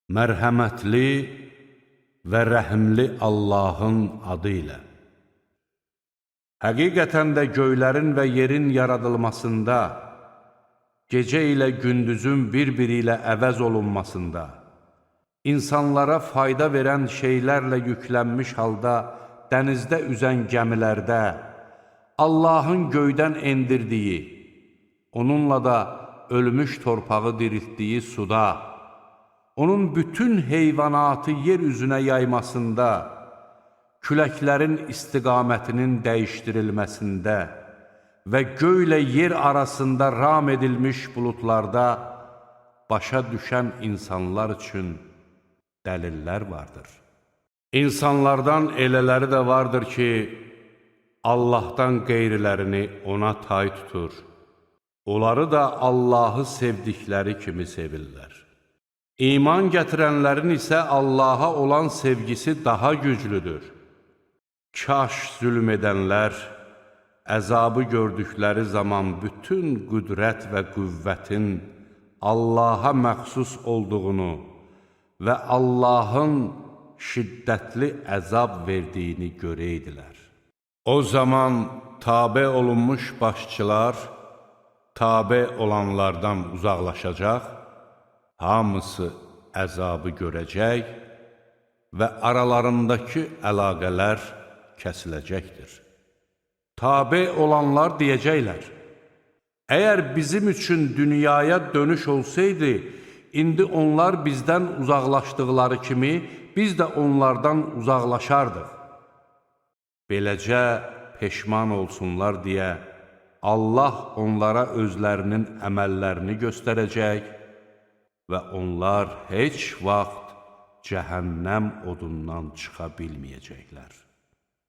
Mərhəmətli və rəhimli Allahın adı ilə. Həqiqətən də göylərin və yerin yaradılmasında, gecə ilə gündüzün bir-biri ilə əvəz olunmasında, insanlara fayda verən şeylərlə yüklənmiş halda dənizdə üzən gəmilərdə, Allahın göydən endirdiyi, onunla da ölmüş torpağı diriltdiyi suda, onun bütün heyvanatı yer üzünə yaymasında, küləklərin istiqamətinin dəyişdirilməsində və göylə yer arasında ram edilmiş buludlarda başa düşən insanlar üçün dəlillər vardır. İnsanlardan elələri də vardır ki, Allahdan qeyrilərini ona tay tutur. Onları da Allahı sevdikləri kimi sevirlər. İman gətirənlərin isə Allaha olan sevgisi daha güclüdür. Kaş zülm edənlər, əzabı gördükləri zaman bütün qüdrət və qüvvətin Allaha məxsus olduğunu və Allahın şiddətli əzab verdiyini görəydilər. O zaman tabe olunmuş başçılar, tabe olanlardan uzaqlaşacaq, hamısı əzabı görəcək və aralarındakı əlaqələr kəsiləcəkdir. Tabe olanlar deyəcəklər, əgər bizim üçün dünyaya dönüş olsaydı, indi onlar bizdən uzaqlaşdıqları kimi, biz də onlardan uzaqlaşardıq. Beləcə peşman olsunlar deyə, Allah onlara özlərinin əməllərini göstərəcək və onlar heç vaxt cəhənnəm odundan çıxa bilməyəcəklər.